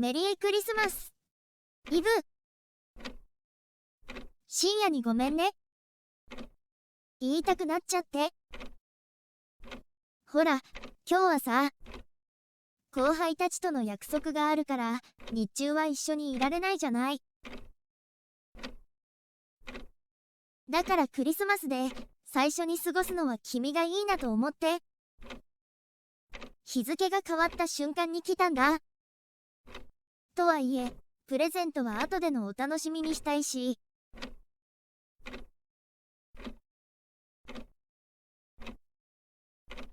メリークリスマスイブ。深夜にごめんね。言いたくなっちゃって。ほら、今日はさ、後輩たちとの約束があるから日中は一緒にいられないじゃない。だからクリスマスで最初に過ごすのは君がいいなと思って。日付が変わった瞬間に来たんだ。とはいえ、プレゼントは後でのお楽しみにしたいし。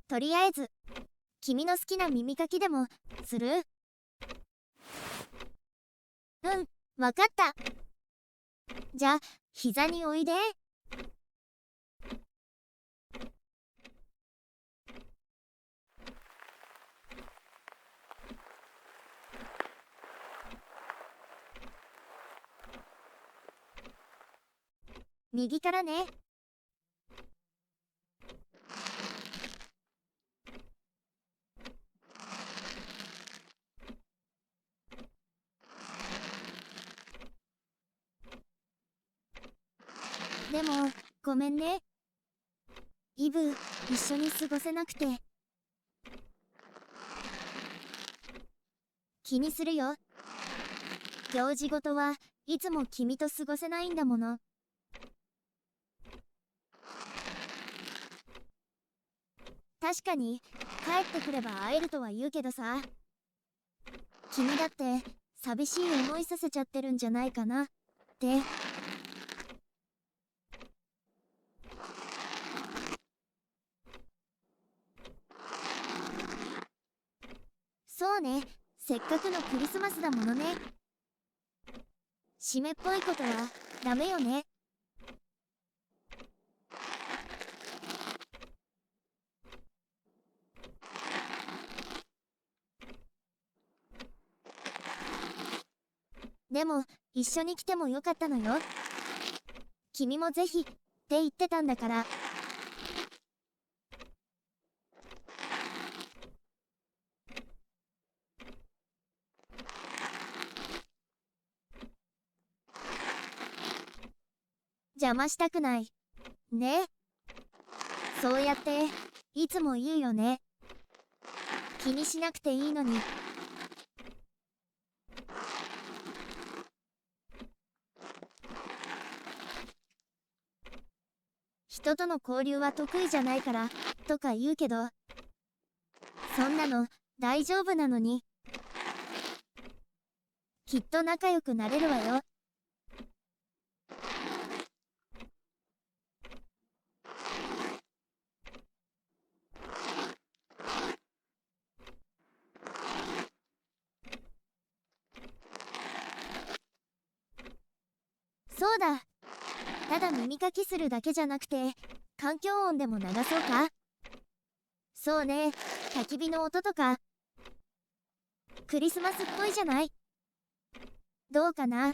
とりあえず、君の好きな耳かきでもする？うん、わかった。じゃあ、膝においで。右からね。でも、ごめんね。イブ、一緒に過ごせなくて。気にするよ。行事ごとはいつも君と過ごせないんだもの。確かに、帰ってくれば会えるとは言うけどさ。君だって、寂しい思いさせちゃってるんじゃないかなって。そうね、せっかくのクリスマスだものね。湿っぽいことはダメよね。でも、一緒に来てもよかったのよ。君もぜひって言ってたんだから。邪魔したくない。ね。そうやって、いつも言うよね。気にしなくていいのに。人との交流は得意じゃないから、とか言うけど、そんなの大丈夫なのに。きっと仲良くなれるわよ。そうだ。ただ耳かきするだけじゃなくて、環境音でも流そうか。そうね、焚き火の音とか。クリスマスっぽいじゃない？どうかな？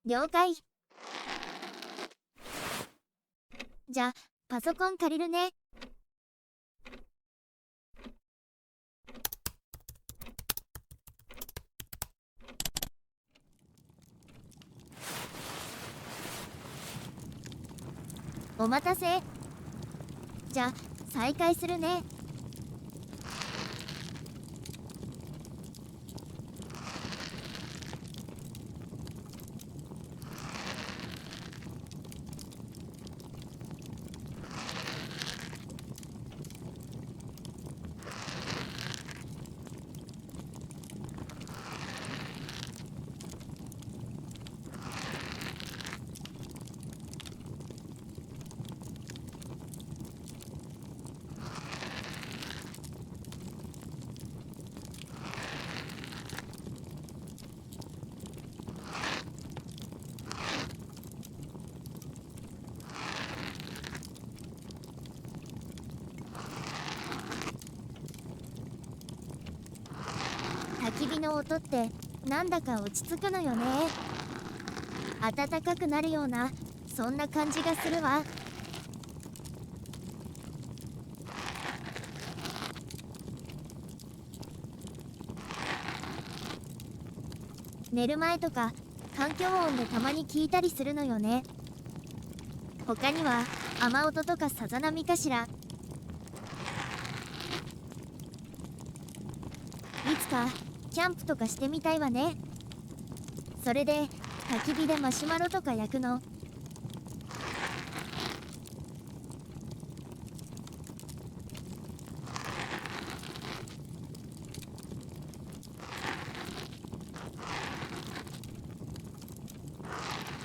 了解。じゃあ、パソコン借りるね。お待たせ。じゃあ、再開するね。焚き火の音ってなんだか落ち着くのよね。暖かくなるようなそんな感じがするわ。寝る前とか環境音でたまに聞いたりするのよね。他には雨音とかさざ波かしら。いつかキャンプとかしてみたいわね。それで焚き火でマシュマロとか焼くの。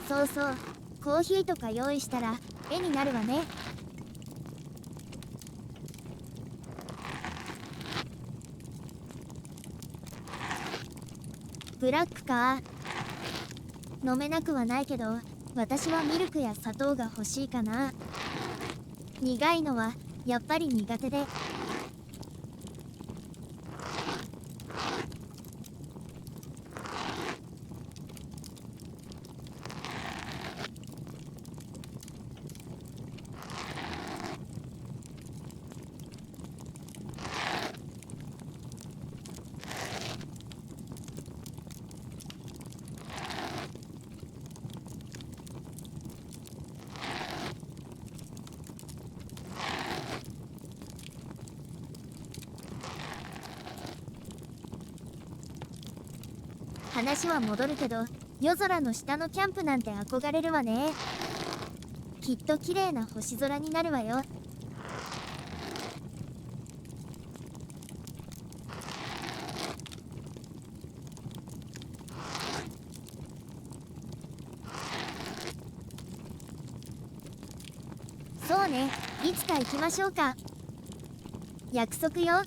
そうそう、コーヒーとか用意したら絵になるわね。ブラックか。飲めなくはないけど、私はミルクや砂糖が欲しいかな。苦いのはやっぱり苦手で。話は戻るけど、夜空の下のキャンプなんて憧れるわね。きっと綺麗な星空になるわよ。そうね、いつか行きましょうか。約束よ。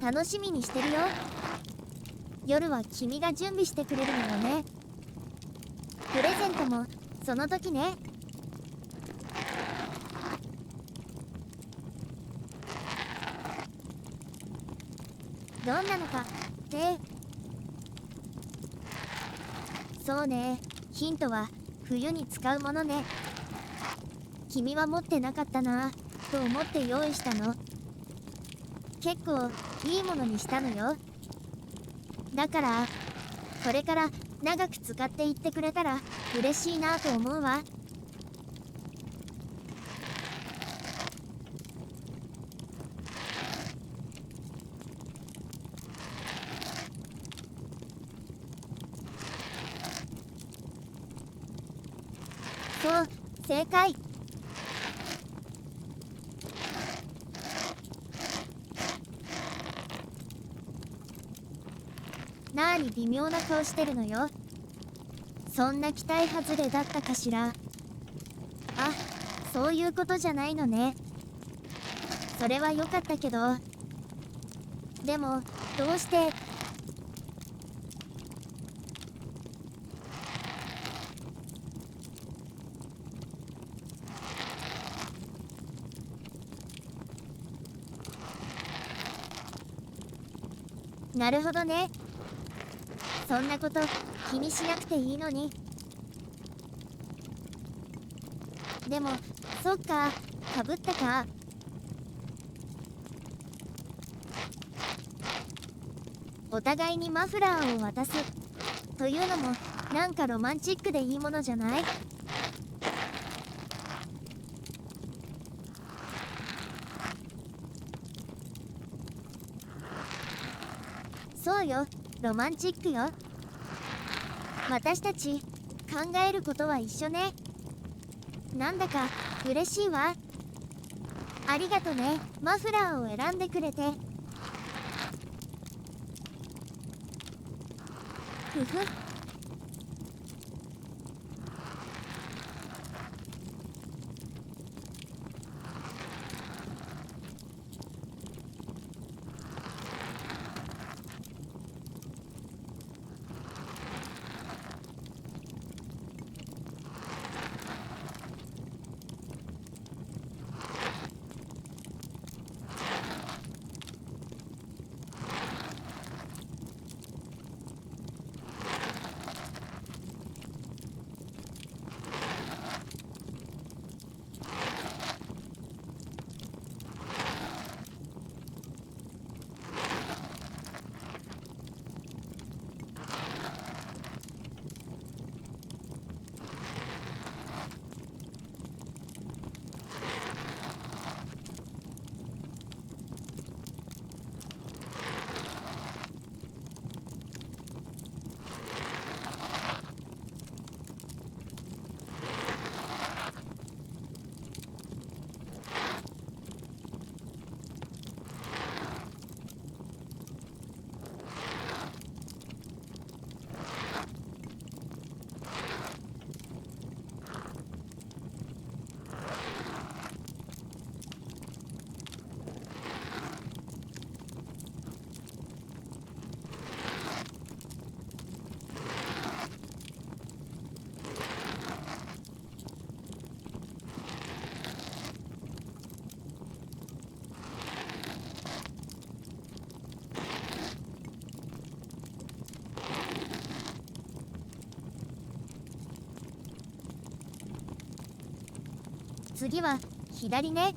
楽しみにしてるよ。夜は君が準備してくれるのよね。プレゼントもその時ね。どんなのかってそうね、ヒントは冬に使うものね。君は持ってなかったなと思って用意したの。結構いいものにしたのよ。だからこれから長く使っていってくれたら嬉しいなと思うわ。そう、正解。なーに微妙な顔してるのよ。そんな期待外れだったかしら。あ、そういうことじゃないのね。それは良かったけど。でも、どうして。なるほどね。そんなこと気にしなくていいのに。でも、そっか、かぶったか。お互いにマフラーを渡すというのもなんかロマンチックでいいものじゃない？そうよ、ロマンチックよ。私たち考えることは一緒ね。なんだか嬉しいわ。ありがとね、マフラーを選んでくれて。ふふ。次は左ね。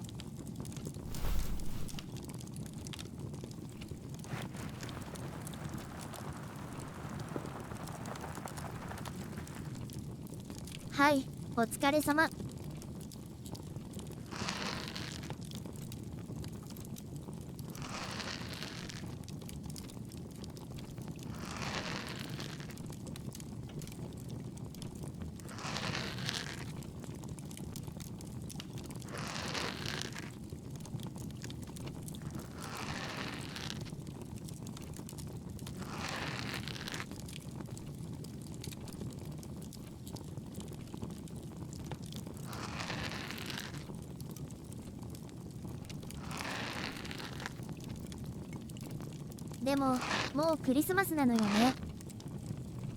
はい、お疲れ様。でももうクリスマスなのよね。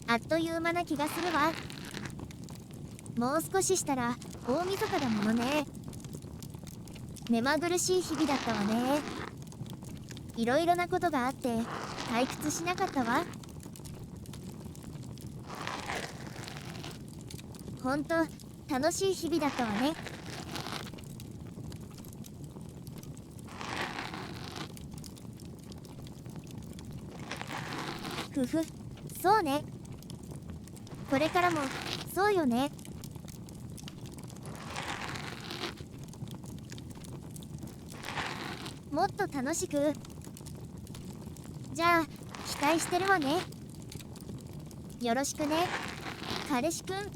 あっという間な気がするわ。もう少ししたら大晦日だものね。目まぐるしい日々だったわね。いろいろなことがあって退屈しなかったわ。ほんと楽しい日々だったわね。ふふ、そうね。これからもそうよね。もっと楽しく。じゃあ期待してるわね。よろしくね、彼氏くん。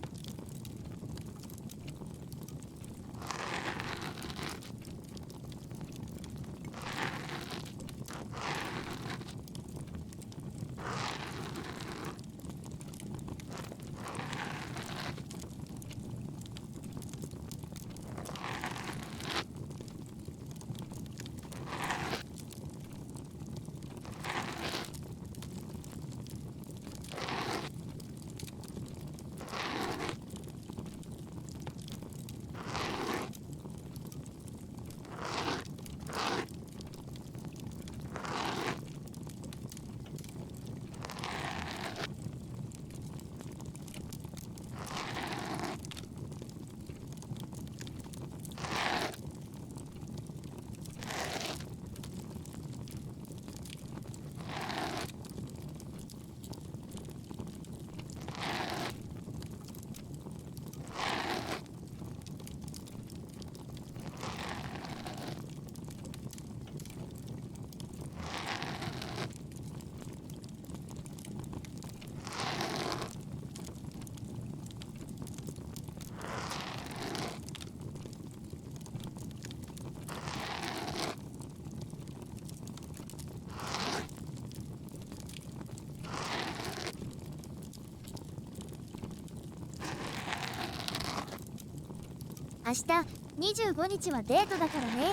明日25日はデートだからね。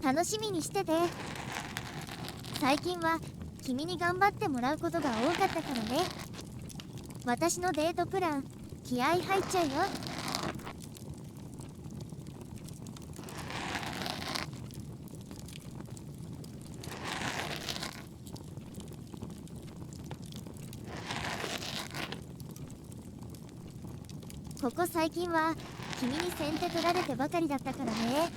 楽しみにしてて。最近は君に頑張ってもらうことが多かったからね。私のデートプラン気合入っちゃうよ。ここ最近は君に先手取られてばかりだったからね。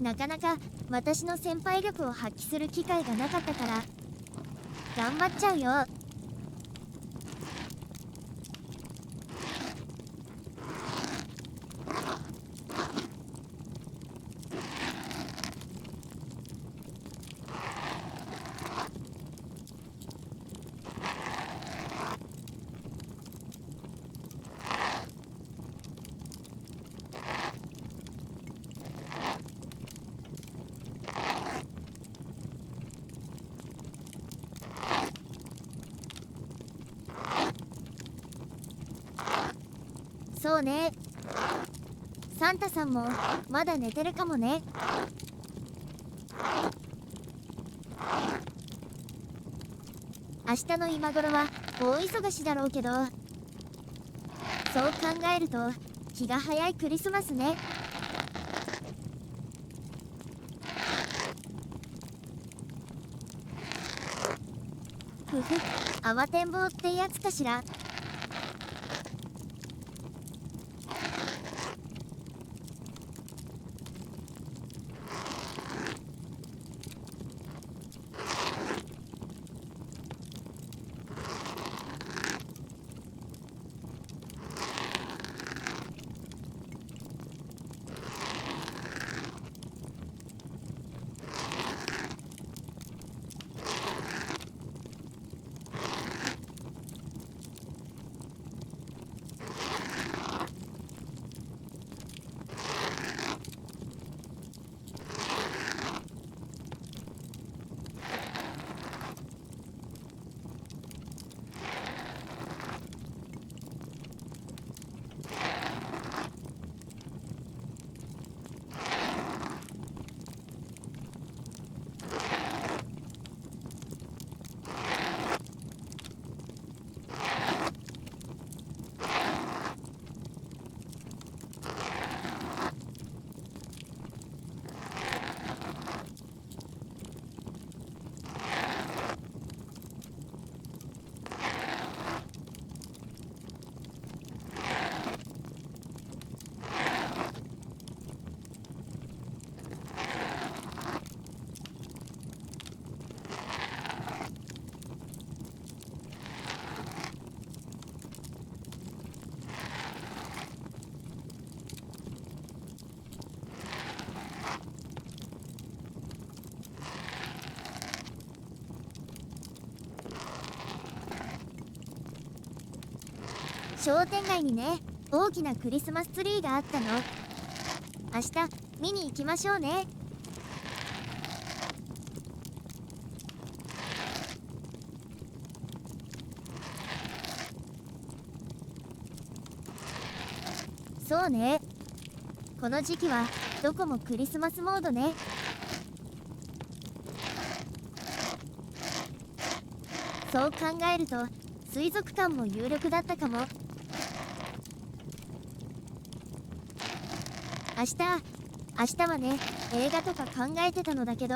なかなか私の先輩力を発揮する機会がなかったから頑張っちゃうよ。そうね。サンタさんもまだ寝てるかもね。明日の今頃は大忙しだろうけど、そう考えると気が早いクリスマスね。ふふ、慌てんぼうってやつかしら。商店街にね、大きなクリスマスツリーがあったの。明日見に行きましょうね。そうね。この時期はどこもクリスマスモードね。そう考えると水族館も有力だったかも。明日はね、映画とか考えてたのだけど、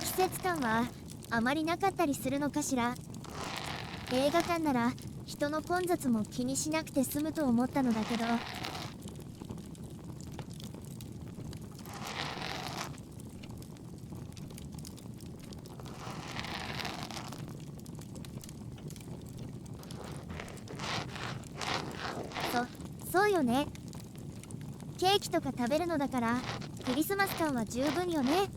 季節感はあまりなかったりするのかしら。映画館なら人の混雑も気にしなくて済むと思ったのだけど。そうよね。ケーキとか食べるのだからクリスマス感は十分よね。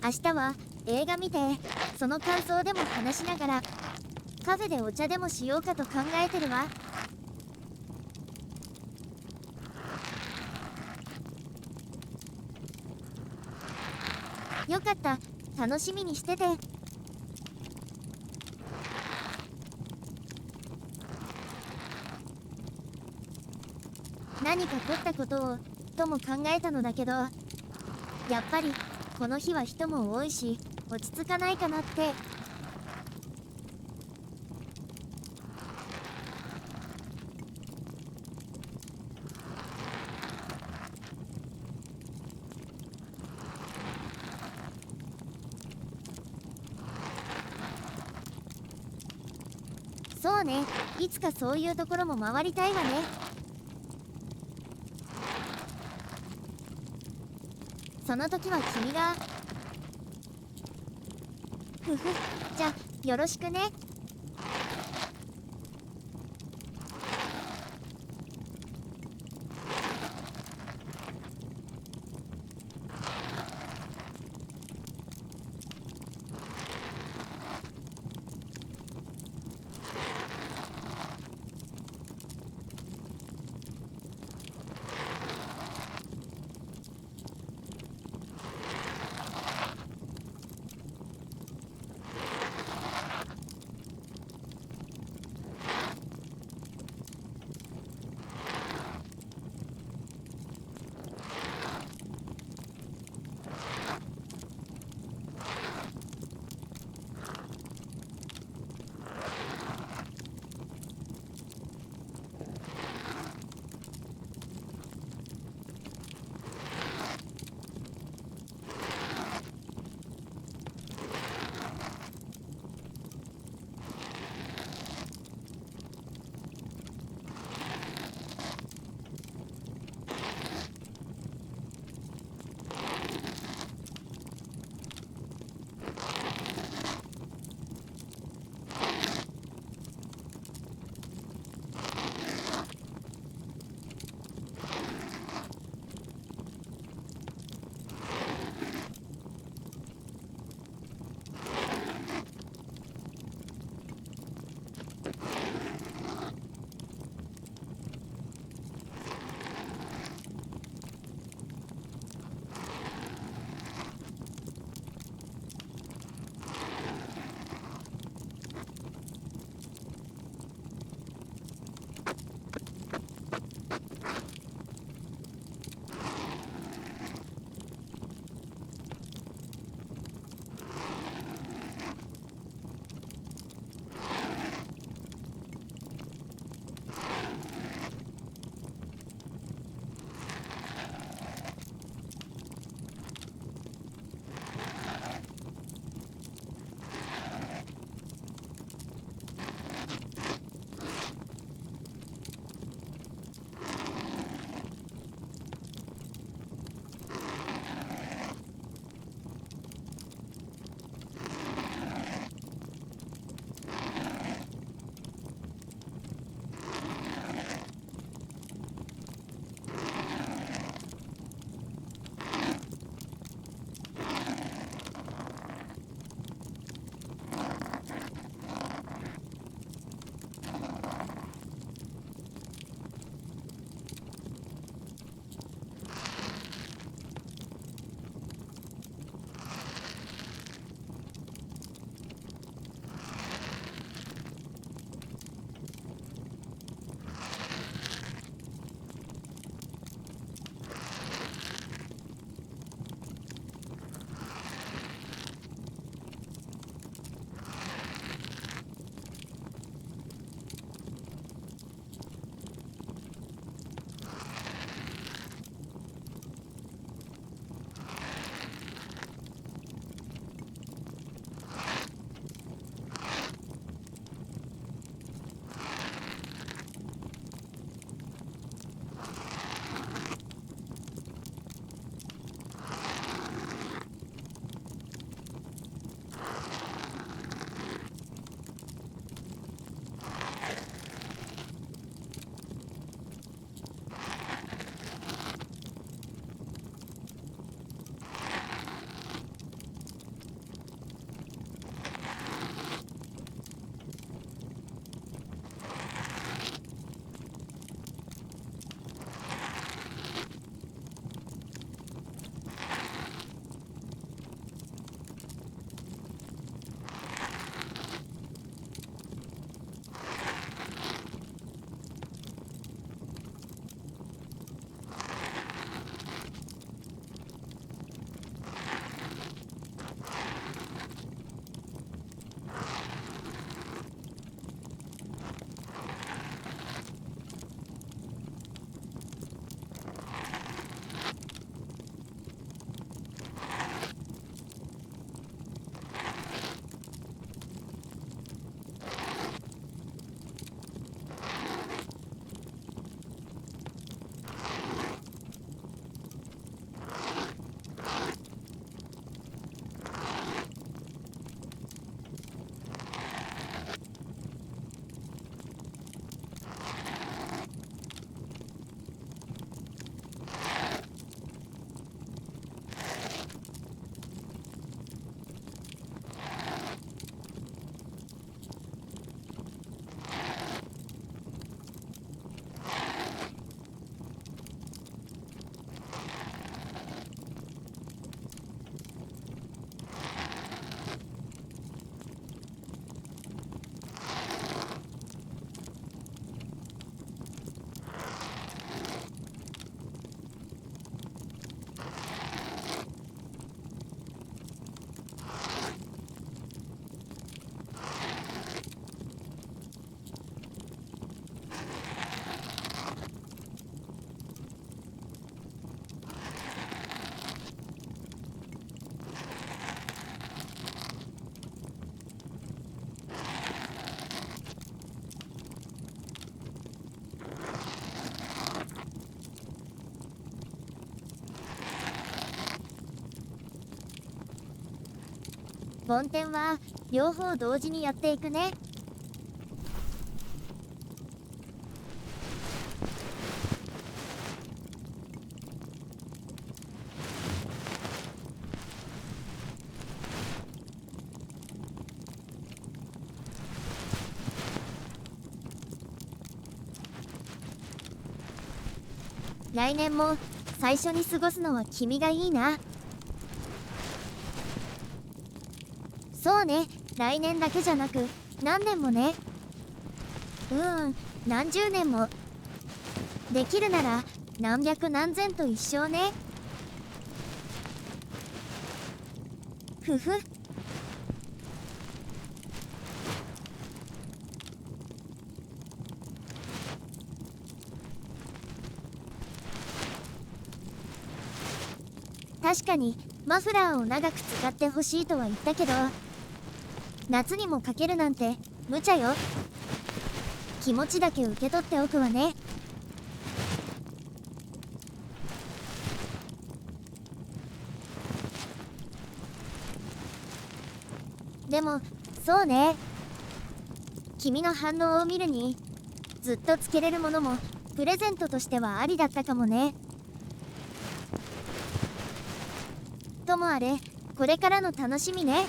明日は映画見て、その感想でも話しながらカフェでお茶でもしようかと考えてるわ。よかった、楽しみにしてて。何か凝ったことをとも考えたのだけど、やっぱりこの日は人も多いし落ち着かないかなって。そうね、いつかそういうところも回りたいわね。その時は君が。ふふ、じゃよろしくね。梵天は両方同時にやっていくね。来年も最初に過ごすのは君がいいな。そうね、来年だけじゃなく何年もね。何十年も。できるなら何百何千と一生ね。ふふ。確かにマフラーを長く使ってほしいとは言ったけど、夏にもかけるなんて無茶よ。気持ちだけ受け取っておくわね。でもそうね、君の反応を見るにずっとつけれるものもプレゼントとしてはありだったかもね。ともあれ、これからの楽しみね。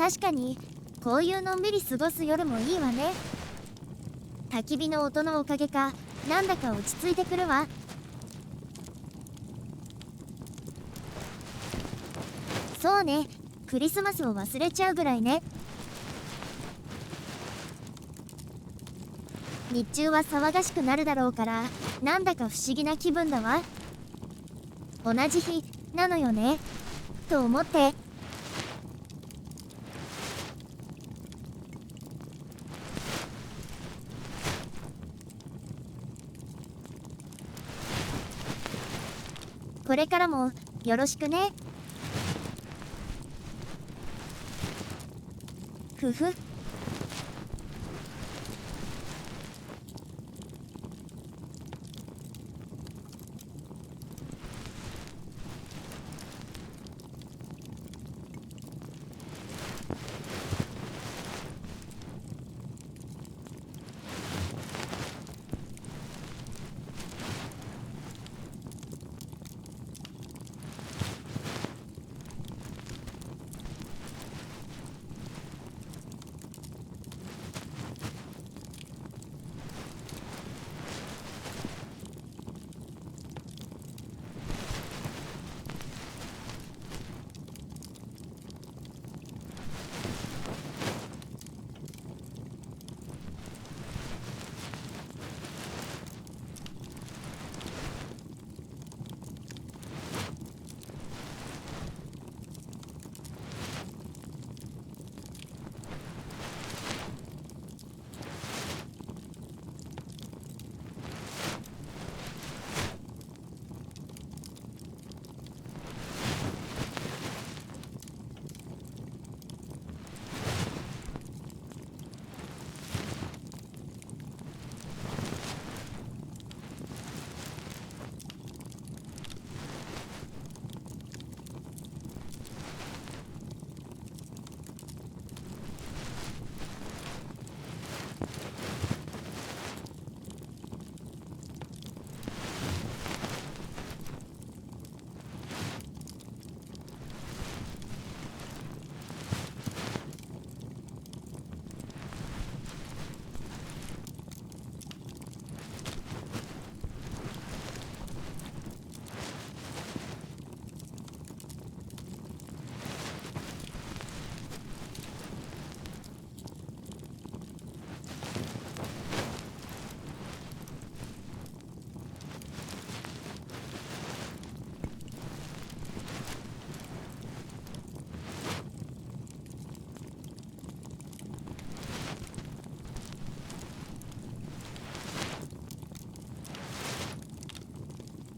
確かにこういうのんびり過ごす夜もいいわね。焚き火の音のおかげかなんだか落ち着いてくるわ。そうね、クリスマスを忘れちゃうぐらいね。日中は騒がしくなるだろうからなんだか不思議な気分だわ。同じ日なのよねと思って。これからもよろしくね。ふふ。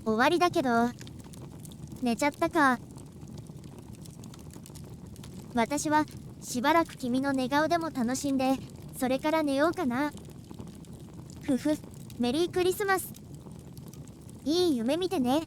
終わりだけど寝ちゃったか。私はしばらく君の寝顔でも楽しんでそれから寝ようかな。ふふ、メリークリスマス。いい夢見てね。